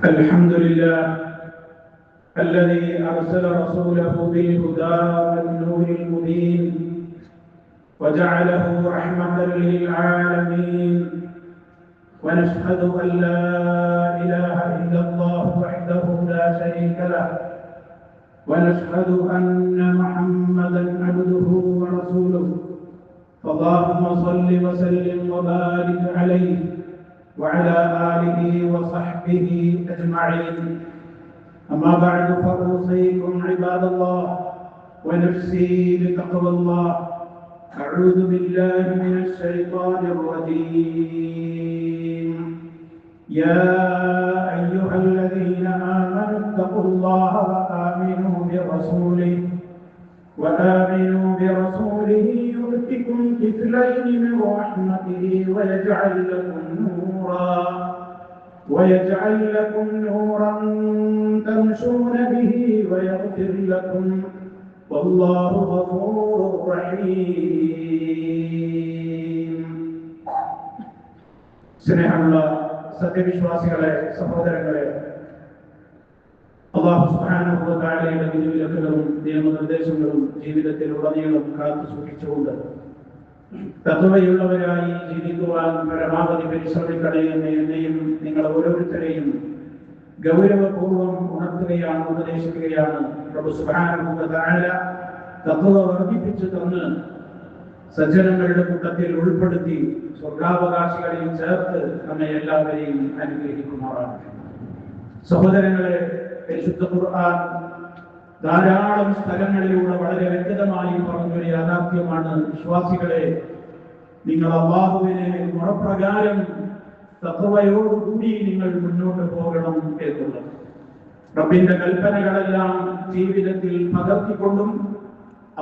الحمد لله الذي أرسل رسوله بالهدى والنور المبين وجعله رحمة للعالمين، ونشهد أن لا إله إلا الله وحده لا شريك له، ونشهد أن محمدا عبده ورسوله، فاللهم صل وسلم وبارك عليه وعلى آله وصحبه أجمعين. أما بعد فأوصيكم عباد الله ونفسي بتقوى الله. أعوذ بالله من الشيطان الرجيم. يا أيها الذين آمنوا اتقوا الله وآمنوا برسوله يؤتكم كفلين من رحمته ويجعل لكم نورا تمشون به ويغفر لكم والله غفور رحيم. സ്നേഹമുള്ള സത്യവിശ്വാസികളെ, സഹോദരങ്ങളെ, അല്ലാഹു സുബ്ഹാനഹു വ തആലയുടെ വിധിവിലക്കുകളും നിയമനിർദ്ദേശങ്ങളും ജീവിതത്തിൽ ഉടനീളം കാത്തു സൂക്ഷിച്ചുകൊണ്ട് തഖ്വയുള്ളവരായി ജീവിക്കുവാൻ പരമാവധി പരിശ്രമിക്കണേ എന്ന് എന്നെയും നിങ്ങൾ ഓരോരുത്തരെയും ഗൗരവപൂർവ്വം ഉണർത്തുകയാണ്, ഉപദേശിക്കുകയാണ്. പ്രഭു സുബ്ഹാനഹു വ തആല തഖ്വ വർദ്ധിപ്പിച്ചു തന്ന് സജ്ജനങ്ങളുടെ കൂട്ടത്തിൽ ഉൾപ്പെടുത്തി സ്വർഗാവകാശികളെയും ചേർത്ത് നമ്മെ എല്ലാവരെയും അനുഗ്രഹിക്കുമാറാണ്. സഹോദരങ്ങളെ, പരിശുദ്ധ ഖുർആൻ ധാരാളം സ്ഥലങ്ങളിലൂടെ വളരെ വ്യക്തമായി പറഞ്ഞൊരു യാഥാർത്ഥ്യമാണ്: വിശ്വാസികളെ, നിങ്ങൾ അല്ലാഹുവിനെ മുറപ്രകാരം തഖ്വയോടുകൂടി നിങ്ങൾ മുന്നോട്ട് പോകണം എന്നുള്ളത്. റബ്ബിന്റെ കൽപ്പനകളെല്ലാം ജീവിതത്തിൽ പകർത്തിക്കൊണ്ടും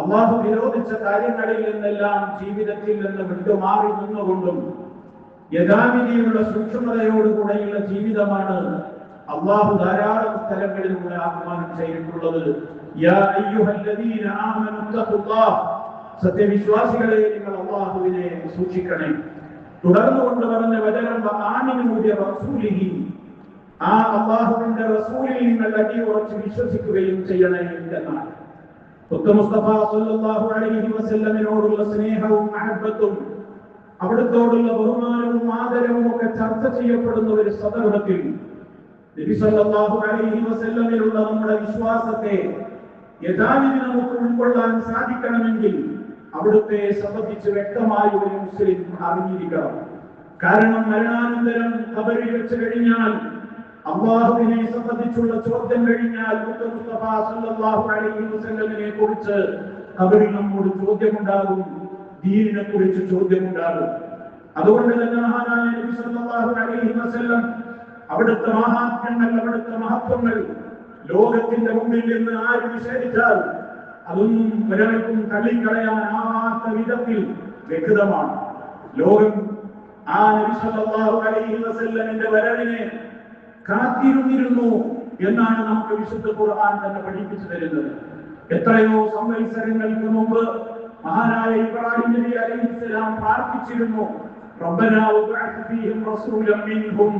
അല്ലാഹു വിരോധിച്ച കാര്യങ്ങളിൽ നിന്നെല്ലാം ജീവിതത്തിൽ നിന്ന് വിട്ടുമാറി നിന്നുകൊണ്ടും യഥാവിധിയുള്ള സൂക്ഷ്മതയോടുകൂടെയുള്ള ജീവിതമാണ് അല്ലാഹു ധാരാളം സ്ഥലങ്ങളിലൂടെ ആഹ്വാനം ചെയ്തിട്ടുള്ളത്. യാ അയ്യുഹല്ലദീന ആമനൂ തഖുല്ലാഹ്, സത്യവിശ്വാസികളെ, നിങ്ങൾ അല്ലാഹുവിനെ സൂക്ഷിക്കണേ. തുടർന്ന് കൊണ്ടുവരുന്ന വചനം ആമിനൂ ബിറസൂലിഹി, ആ അല്ലാഹുവിന്റെ റസൂലിൽ നിങ്ങൾ അടിയുറച്ച് വിശ്വസിക്കുകയും ചെയ്യണേ എന്നാണ്. മുസ്തഫ സല്ലല്ലാഹു അലൈഹി വസല്ലമിനോടുള്ള സ്നേഹവും മഹബ്ബത്തും അവിടുത്തോടുള്ള ബഹുമാനവും ആദരവും ഒക്കെ ചർച്ച ചെയ്യപ്പെടുന്ന ഒരു സന്ദർഭത്തിൽ നബി സല്ലല്ലാഹു അലൈഹി വസല്ലമിലുള്ള നമ്മുടെ വിശ്വാസത്തെ യഥാവിധി നമുക്ക് ഉൾക്കൊള്ളാൻ സാധിക്കണമെങ്കിൽ അവിടുത്തെ സംബന്ധിച്ച് വ്യക്തമായ ഒരു മുസ്ലിം അറിഞ്ഞിരിക്കണം. കാരണം മരണാനന്തരം ഖബറിൽ വെച്ച് കഴിഞ്ഞാൽ, അല്ലാഹുവിനെ സംബന്ധിച്ചുള്ള ചോദ്യം കഴിഞ്ഞാൽ, മുസ്തഫ സല്ലല്ലാഹു അലൈഹി വസല്ലമിനെ കുറിച്ച് ഖബറിൽ നമ്മോട് ചോദ്യമുണ്ടാകും, ദീനിനെ കുറിച്ച് ചോദ്യമുണ്ടാകും. അതുകൊണ്ട് തന്നെ മഹാനായ നബി സല്ലല്ലാഹു അലൈഹി വസല്ലം അവിടുത്തെ മഹാത്മ്യങ്ങൾ, അവിടുത്തെ മഹത്വങ്ങൾ ലോകത്തിന്റെ മുമ്പിൽ നിന്ന് ആര് നിഷേധിച്ചാൽ അതൊന്നും ഒരാൾക്കും തള്ളിക്കളയാനാവാത്ത വിധത്തിൽ വ്യക്തമാണ്. ലോകം ആ നബി സല്ലല്ലാഹു അലൈഹി വസല്ലമിന്റെ വരവിനെ കാത്തിരുന്നിരുന്നു എന്നാണ് നമുക്ക് വിശുദ്ധ ഖുർആൻ തന്നെ പഠിപ്പിച്ചു തരുന്നത്. എത്രയോ സംവത്സരങ്ങൾക്ക് മുമ്പ് മഹാനായ ഇബ്രാഹിം നബി അലൈഹിസ്സലാം പ്രാർത്ഥിച്ചിരുന്നു: റബ്ബനാ വബഅത് ഫീഹിം റസൂലൻ മിൻഹും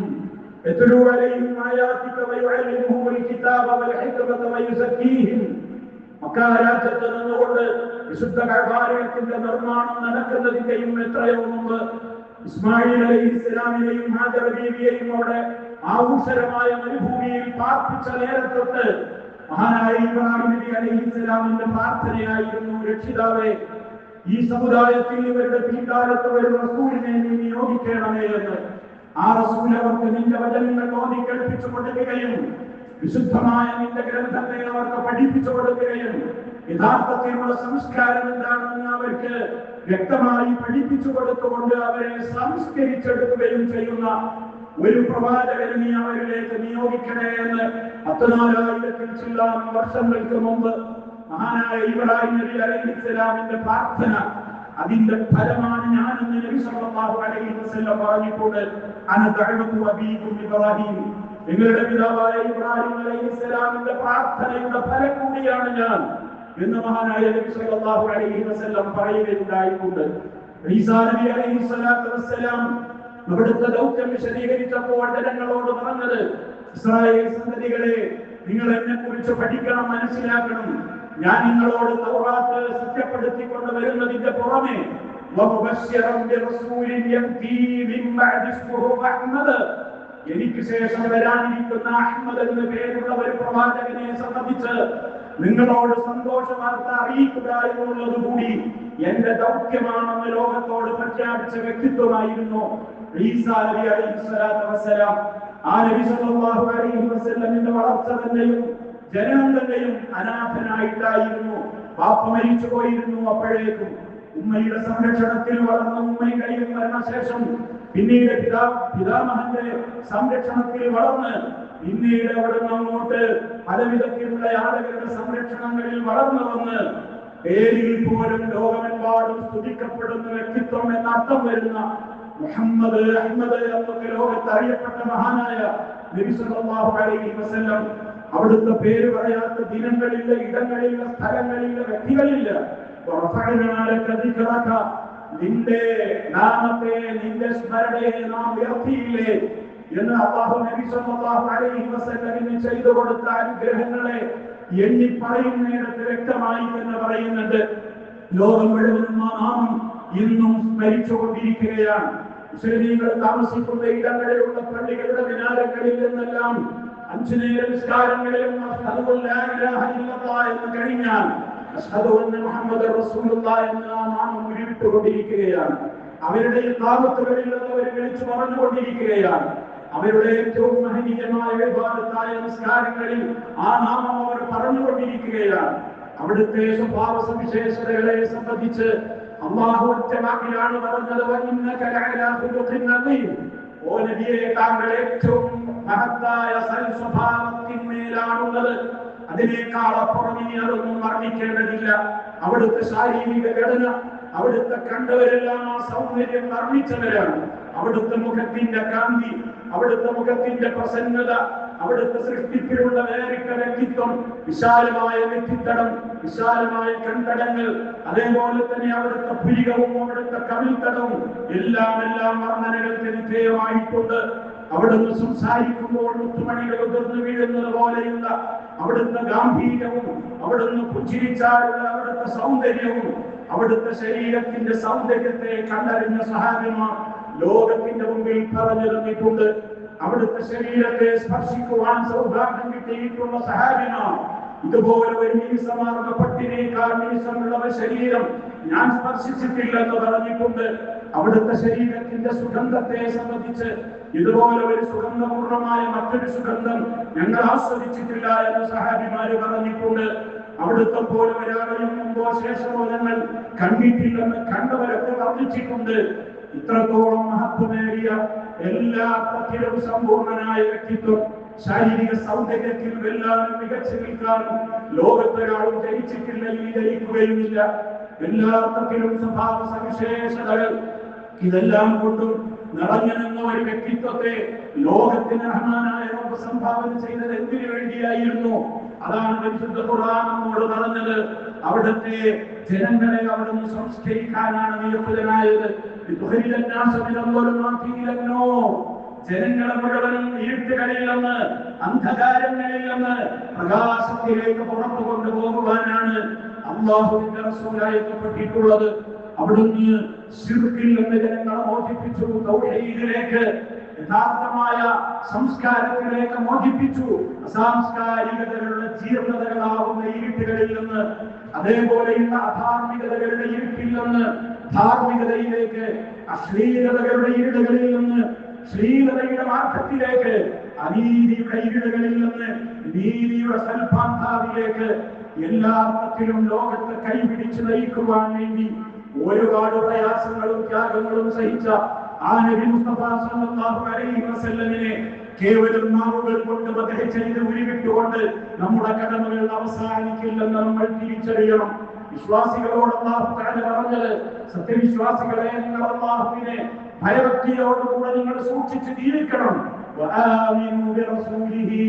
യത്ലൂ അലൈഹിം ആയാതിക വയുഅല്ലിമുഹുൽ കിതാബ വൽ ഹിക്മത വയുസക്കീഹിം. മക്ക രാജ്യത്ത് നിന്നുകൊണ്ട് വിശുദ്ധ കഅബാലയത്തിന്റെ നിർമ്മാണം നടക്കുന്നതിന്റെയും എത്രയോ മുമ്പ് ഇസ്മായിൽ അലൈഹിസ്സലാമിനെയും ഹാജറ ബീവിയെയും അവിടെ ആഘോഷരമായ മരുഭൂമിയിൽ പാർപ്പിച്ച നേരത്തൊട്ട് മഹാനായ ഇബ്രാഹിം നബി അലൈഹിസ്സലാമിന്റെ പ്രാർത്ഥനയായിരുന്നു: രക്ഷിതാവേ, ഈ സമുദായത്തിൽ ഇവരുടെ പിൽക്കാലത്ത് ഒരു റസൂലിനെ നീ നിയോഗിക്കണമേ എന്ന്. ആ റസൂൽ അവർക്ക് നിന്റെ വചനങ്ങൾ ഓതി കേൾപ്പിച്ചു കൊടുക്കുകയും വിശുദ്ധമായ നിന്റെ ഗ്രന്ഥത്തെ അവർക്ക് പഠിപ്പിച്ചു കൊടുക്കുകയും യഥാർത്ഥത്തിലുള്ള സംസ്കാരം എന്താണെന്ന് അവർക്ക് വ്യക്തമായി പഠിപ്പിച്ചു കൊടുത്തുകൊണ്ട് അവരെ സംസ്കരിച്ചെടുക്കുകയും ചെയ്യുന്ന ഒരു പ്രവാചകനെ നീ അവരിലേക്ക് നിയോഗിക്കണേ എന്ന് 14,000 ചില്ലാൻ വർഷങ്ങൾക്ക് മുമ്പ് മഹാനായ ഇബ്രാഹിം നബി അലൈഹിസ്സലാമിന്റെ പ്രാർത്ഥന, അതിന്റെ ഫലമാണ് ഞാനെന്ന് നബി സല്ലല്ലാഹു അലൈഹി വസല്ലം പറഞ്ഞിട്ടുണ്ട്. അന ദഅവതു അബീകും ഇബ്രാഹിം, നിങ്ങളുടെ പിതാവായ ഇബ്രാഹിം അലൈഹിസ്സലാമിന്റെ പ്രാർത്ഥനയുടെ ഫലം കൂടിയാണ് ഞാൻ എന്ന് മഹാനായ നബി സല്ലല്ലാഹു അലൈഹി വസല്ലം പറയുകയുണ്ടായിട്ടുണ്ട്. ഈസാ നബി അലൈഹിസ്സലാത്തു വസ്സലാം അവിടുത്തെ ദൗത്യം വിശദീകരിച്ചപ്പോൾ ജനങ്ങളോട് പറഞ്ഞത്: ഇസ്രായേൽ സന്തതികളെ, നിങ്ങൾ എന്നെ കുറിച്ച് പഠിക്കണം, മനസ്സിലാക്കണം. ഞാൻ നിങ്ങളോട് തൗറാത്ത് സത്യപ്പെടുത്തിക്കൊണ്ട് വരുന്നതിന്റെ പുറമെ എനിക്ക് ശേഷം വരാനിരിക്കുന്ന അഹ്മദ് എന്ന് പേരുള്ള ഒരു പ്രവാചകനെ സംബന്ധിച്ച് നിങ്ങളോട് സന്തോഷ വാർത്ത അറിയിക്കുക എന്നുള്ളത് കൂടി എന്റെ ദൗത്യമാണെന്ന് ലോകത്തോട് പ്രഖ്യാപിച്ച വ്യക്തിത്വമായിരുന്നു ഈസാ നബി അലൈഹിസ്സലാത്തു വസ്സലാം. ആ നബി സല്ലല്ലാഹു അലൈഹി വസല്ലമിന്റെ വളർച്ച തന്നെയും ജനനം തന്നെയും അനാഥനായിട്ടായിരുന്നു. പാപ്പ മരിച്ചു പോയിരുന്നു. അപ്പോഴേക്കും ഉമ്മയുടെ സംരക്ഷണത്തിൽ വളർന്ന ഉമ്മയുടെയും മരണശേഷം പിന്നീട് പിതാമഹന്റെ സംരക്ഷണത്തിൽ വളർന്ന് പിന്നീട് അവിടുന്ന് അങ്ങോട്ട് പലവിധത്തിലുള്ള ആളുകളുടെ സംരക്ഷണങ്ങളിൽ വളർന്നു വന്ന് പേരിൽ പോലും ലോകമെമ്പാടും സ്തുതിക്കപ്പെടുന്ന വ്യക്തിത്വം എന്നർത്ഥം വരുന്ന മുഹമ്മദ് അഹ്മദ് എന്നൊക്കെ ലോകത്ത് അറിയപ്പെട്ട മഹാനായ നബി സല്ലല്ലാഹു അലൈഹി വസല്ലം അവിടുത്തെ പേര് പറയാത്ത ദിനങ്ങളില്ല, ഇടങ്ങളില്ല, സ്ഥലങ്ങളില്ല, വ്യക്തികളില്ല. നിന്റെ നാമത്തെ, നിന്റെ സ്മരണയെ നാം ഉയർത്തിയില്ലേ എന്ന് അല്ലാഹു നബി സല്ലല്ലാഹു അലൈഹി വസല്ലമിന് ചെയ്തു കൊടുത്ത അനുഗ്രഹങ്ങളെ എണ്ണി പറയുന്നിടത്ത് വ്യക്തമായി എന്ന് പറയുന്നുണ്ട്. ലോകം മുഴുവനും ആ നാമം ഇന്നും സ്മരിച്ചുകൊണ്ടിരിക്കുകയാണ്. മുസ്ലിമീങ്ങൾ താമസിക്കുന്ന ഇടങ്ങളിലുള്ള പള്ളികളുടെ മിനാരങ്ങളിൽ നിന്നെല്ലാം 5 നേര നിസ്കാരങ്ങളിലും അഷ്ഹദു ലാ ഇലാഹ ഇല്ലല്ലാഹ് എന്ന് കഴിഞ്ഞാൽ അഷ്ഹദു അന്ന മുഹമ്മദർ റസൂലുള്ളാഹി എന്ന നാമം ഉരുവിട്ടുകൊണ്ടിരിക്കുകയാണ്. അവരുടെ ഇഖാമത്തുകളിൽ അവർ വിളിച്ചു പറഞ്ഞുകൊണ്ടിരിക്കുകയാണ്. അവരുടെ ഏറ്റവും മഹനീയമായ ഇബാദത്തായ നിസ്കാരങ്ങളിൽ ആ നാമം അവർ പറഞ്ഞുകൊണ്ടിരിക്കുകയാണ്. അവിടുത്തെ സ്വഭാവ സവിശേഷതകളെ സംബന്ധിച്ച് അല്ലാഹു ഒറ്റവാക്കിലാണ് പറഞ്ഞത്, വഇന്നക ലഅലാ ഖുലുഖിൻ അദീം. ഓ നബിയെ, താങ്കൾ ഏറ്റവും മഹത്തായ സൽസ്വഭാവത്തിന്മേലാണുള്ളത്. അതിനേക്കാൾ അപ്പുറം ഇനി അതൊന്നും വർണ്ണിക്കേണ്ടതില്ല. അവിടുത്തെ ശാരീരിക ഘടന, അവിടുത്തെ കണ്ടവരെല്ലാം ആ സൗന്ദര്യം വർണ്ണിച്ചവരാണ്. അവിടുത്തെ മുഖത്തിന്റെ കാന്തി, അവിടുത്തെ മുഖത്തിന്റെ പ്രസന്നത, അവിടുത്തെ സൃഷ്ടിപ്പിലുള്ള വേറിട്ട വ്യക്തിത്വം, വിശാലമായ വ്യക്തിത്വം, വിശാലമായ കണ്ടടങ്ങൾ, അതേപോലെ തന്നെ അവിടുത്തെ പുരികവും അവിടുത്തെ കവിൾത്തടവും എല്ലാം വർണ്ണനകൾക്ക് വിധേയമായിട്ടുണ്ട്. അവിടുന്ന് സംസാരിക്കുമ്പോൾ മുത്തുമണികൾ ഉതിർന്നു വീഴുന്നത് പോലെയുള്ള അവിടുത്തെ ഗാംഭീര്യവും, അവിടുന്ന് പുഞ്ചിരിച്ചാലുള്ള അവിടുത്തെ സൗന്ദര്യവും, അവിടുത്തെ ശരീരത്തിന്റെ സൗന്ദര്യത്തെ കണ്ടറിഞ്ഞ സഹാബിമാർ ലോകത്തിന്റെ മുമ്പിൽ പറഞ്ഞു തന്നിട്ടുണ്ട്. അവിടുത്തെ ശരീരത്തെ സ്പർശിക്കുവാൻ സൗഭാഗ്യം കിട്ടിയിട്ടുള്ള സഹാബിമാർ ഇതുപോലെ ഒരു മിനിസമാർന്ന പട്ടിനേക്കാൾ മിനിസമുള്ള ശരീരം ഞാൻ സ്പർശിച്ചിട്ടില്ലെന്ന് പറഞ്ഞിട്ടുണ്ട്. അവിടുത്തെ ശരീരത്തിന്റെ സുഗന്ധത്തെ സംബന്ധിച്ച് ഇതുപോലെ ഒരു സുഗന്ധപൂർണമായ മറ്റൊരു സുഗന്ധം ഞങ്ങൾ ആസ്വദിച്ചിട്ടില്ല എന്ന് സഹാബിമാര് പറഞ്ഞിട്ടുണ്ട്. അവിടുത്തെ പോലെ ഒരാളെയും മുമ്പോ ശേഷമോ ഞങ്ങൾ കണ്ടിട്ടില്ലെന്ന് കണ്ടവരൊക്കെ വർണ്ണിച്ചിട്ടുണ്ട്. ഇത്രത്തോളം മഹത്വമേറിയ എല്ലാ അർത്ഥത്തിലും സമ്പൂർണനായ വ്യക്തിത്വം, ശാരീരിക സൗന്ദര്യത്തിൽ എല്ലാവരും മികച്ചു നിൽക്കാനും ലോകത്തൊരാളും ജയിച്ചിട്ടില്ല, ഇനി ജയിക്കുകയുമില്ല. എല്ലാ അർത്ഥത്തിലും സ്വഭാവ സവിശേഷതകൾ ഇതെല്ലാം കൊണ്ടും നിറഞ്ഞു നിന്ന ഒരു വ്യക്തിത്വത്തെ ലോകത്തിന് റഹ്മാനായ റബ്ബ് സംഭാവന ചെയ്തത് എന്തിനു വേണ്ടിയായിരുന്നു? അതാണ് പരിശുദ്ധ ഖുർആൻ നമ്മോട് പറഞ്ഞത്. അവിടുത്തെ ജനങ്ങളെ അവിടുന്ന് സംസ്കരിക്കാനാണ് നിയുക്തനായത്. ജനങ്ങളെ മുഴുവനും ഇരുട്ടുകളിൽ നിന്ന്, അന്ധകാരങ്ങളിൽ നിന്ന് പ്രകാശത്തിലേക്ക് പുറത്തു കൊണ്ടുപോകുവാനാണ് അല്ലാഹുവിന്റെ റസൂലായപ്പെട്ടിട്ടുള്ളത്. അവിടുന്ന് ശിർക്കിൽ നിന്ന് ജനങ്ങളെ മോചിപ്പിച്ചു, തൗഹീദിലേക്ക്, യഥാർത്ഥമായ സംസ്കാരത്തിലേക്ക് മോചിപ്പിച്ചു. അസാംസ്കാരികതകളുടെ ജീർണതകളാവുന്ന ഇരുട്ടുകളിൽ നിന്ന്, അതേപോലെയുള്ള അധാർമികതകളുടെ ഇരുട്ടിൽ നിന്ന് ധാർമ്മികതയിലേക്ക്, അശ്ലീലതകളുടെ ഇരുടുകളിൽ നിന്ന് ശ്ലീലതയുടെ മാർഗത്തിലേക്ക്, അനീതിയുടെ ഇരുടുകളിൽ നിന്ന് നീതിയുടെ സൽപാന്താവിലേക്ക് എല്ലാ അർത്ഥത്തിലും ലോകത്തെ കൈപിടിച്ച് നയിക്കുവാൻ വേണ്ടി ഒരുപാട് പ്രയാസങ്ങളും ത്യാഗങ്ങളും സഹിച്ച ആ നബി മുസ്തഫ സല്ലല്ലാഹു അലൈഹി വസല്ലമിനെ കേവലം നാവുകൾ കൊണ്ട് മദ്ഹ് ചെയ്ത് ഉരുവിട്ടുകൊണ്ട് നമ്മുടെ കടമകൾ അവസാനിക്കില്ലെന്ന് നമ്മൾ തിരിച്ചറിയണം. വിശ്വാസികളോട് അല്ലാഹു തആല പറഞ്ഞത്, സത്യവിശ്വാസികളെ, നിങ്ങൾ അല്ലാഹുവിനെ ഭയഭക്തിയോടുകൂടെ നിങ്ങൾ സൂക്ഷിച്ച് ജീവിക്കണം. വആമിനു ബിറസൂലിഹി,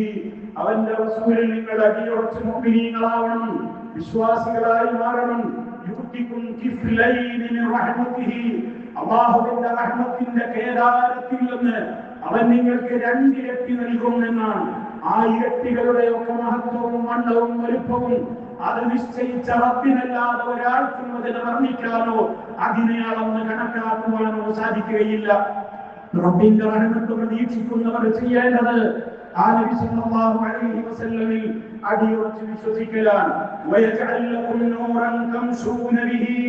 അവന്റെ റസൂലിൽ നിങ്ങൾ അടിയുറച്ച് മുഅ്മിനീങ്ങളാവണം, വിശ്വാസികളായി മാറണം. യുക്തികും കിഫ്ലൈനി മിൻ റഹ്മതിഹി, അല്ലാഹുവിന്റെ റഹ്മത്തിന്റെ കേദാരത്തിൽ നിന്ന് അവൻ നിങ്ങൾക്ക് 2 ഇരട്ടി നൽകും എന്നാണ്. ആ ഇരട്ടികളുടെ ഒക്കെ മഹത്വവും വണ്ണവും വലുപ്പവും അത് നിശ്ചയിച്ച റബ്ബിനല്ലാതെ ഒരാൾക്കും അതിനെ വർണ്ണിക്കാനോ അതിനെ അളന്ന് കണക്കാക്കുവാനോ സാധിക്കുകയില്ല. റബ്ബിന്റെ റഹ്മത്ത് പ്രതീക്ഷിക്കുന്നവർ ചെയ്യേണ്ടത് ആ നബി സല്ലല്ലാഹു അലൈഹി വസല്ലമിൽ അടിയുറച്ച് വിശ്വസിക്കലാണ്. വയജഅൽ ലക്കും നൂറൻ തംശൂന ബിഹി,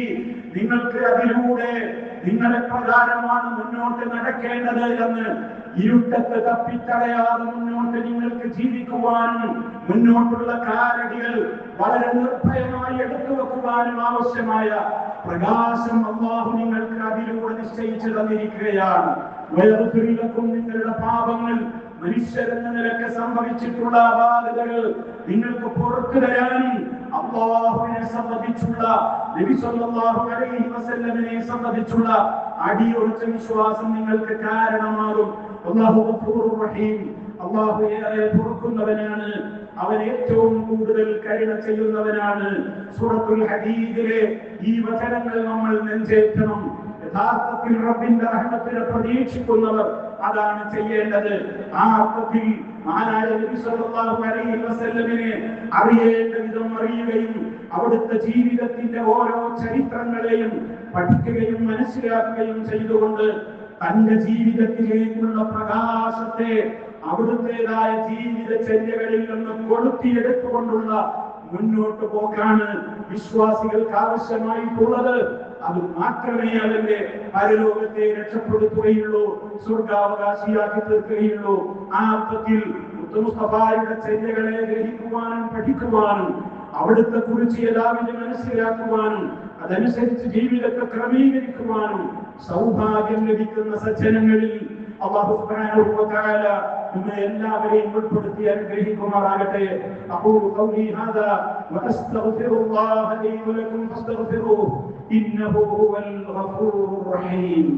നിങ്ങൾക്ക് അതിലൂടെ നിങ്ങളെ പ്രകാരമാണ് മുന്നോട്ട് നടക്കേണ്ടത് എന്ന് ഇരുട്ടത്ത് തപ്പിത്തടയാതെ മുന്നോട്ട് നിങ്ങൾക്ക് ജീവിക്കുവാനും മുന്നോട്ടുള്ള കാരടികൾ വളരെ നിർഭയമായി എടുത്തു വെക്കുവാനും ആവശ്യമായ പ്രകാശം അല്ലാഹു നിങ്ങൾക്ക് അതിലൂടെ നിശ്ചയിച്ചു തന്നിരിക്കുകയാണ്. വയറുതിരിലക്കും നിങ്ങളുടെ പാപങ്ങൾ, മനുഷ്യരെന്ന നിലക്ക് സംഭവിച്ചിട്ടുള്ള അപാകതകൾ നിങ്ങൾക്ക് പുറത്തു തരാനും അല്ലാഹുവിനെ സംബന്ധിച്ചുള്ള നബി സല്ലല്ലാഹു അലൈഹി വസല്ലമിനെ സംബന്ധിച്ചുള്ള അടിയുറച്ച വിശ്വാസം നിങ്ങൾക്ക് കാരണമാകും. അല്ലാഹു ഗഫൂറുർ റഹീം, അല്ലാഹു ഏറെ പൊറുക്കുന്നവനാണ്, അവൻ ഏറ്റവും കൂടുതൽ കരുണ ചെയ്യുന്നവനാണ്. സൂറത്തുൽ ഹദീദിലെ ഈ വചനങ്ങൾ നമ്മൾ നെഞ്ചേറ്റണം. യഥാർത്ഥത്തിൽ റബ്ബിന്റെ റഹ്മത്തിനെ പ്രതീക്ഷിക്കുന്നവർ അതാണ് ചെയ്യേണ്ടത്. ആ അർത്ഥത്തിൽ മഹാനായ നബി സല്ലല്ലാഹു അലൈഹി വസല്ലമിനെ അറിയേണ്ട വിധം അറിയുകയും അവിടുത്തെ ജീവിതത്തിന്റെ ഓരോ ചരിത്രങ്ങളെയും പഠിക്കുകയും മനസ്സിലാക്കുകയും ചെയ്തുകൊണ്ട് തന്റെ ജീവിതത്തിലേക്കുള്ള പ്രകാശത്തെ അവിടുത്തേതായ ജീവിതചര്യകളിൽ നിന്ന് കൊളുത്തിയെടുത്തുകൊണ്ടുള്ള മുന്നോട്ട് പോക്കാണ് വിശ്വാസികൾക്ക് ആവശ്യമായിട്ടുള്ളത്. അത് മാത്രമേ അതിന്റെ പരലോകത്തെ രക്ഷപ്പെടുത്തുകയുള്ളൂ, സ്വർഗാവകാശിയാക്കി തീർക്കുകയുള്ളൂ. ആ അർത്ഥത്തിൽ മുസ്തഫായുടെ ചര്യകളെ ഗ്രഹിക്കുവാനും പഠിക്കുവാനും അവിടുത്തെ കുറിച്ച് യഥാവിധം മനസ്സിലാക്കുവാനും അതനുസരിച്ച് ജീവിതത്തെ ക്രമീകരിക്കുവാനും സൗഭാഗ്യം ലഭിക്കുന്ന സജ്ജനങ്ങളിൽ അല്ലാഹു സുബ്ഹാനഹു വ തആല നമ്മെ എല്ലാവരെയും ഉൾപ്പെടുത്തി അനുഗ്രഹിക്കുമാറാകട്ടെ. അഖൂലു ഖൗലി ഹാദാ വ അസ്തഗ്ഫിറുല്ലാഹ ലി വ ലക്കും ഫസ്തഗ്ഫിറൂഹു ഇന്നഹു ഹുവൽ ഗഫൂറുർ റഹീം.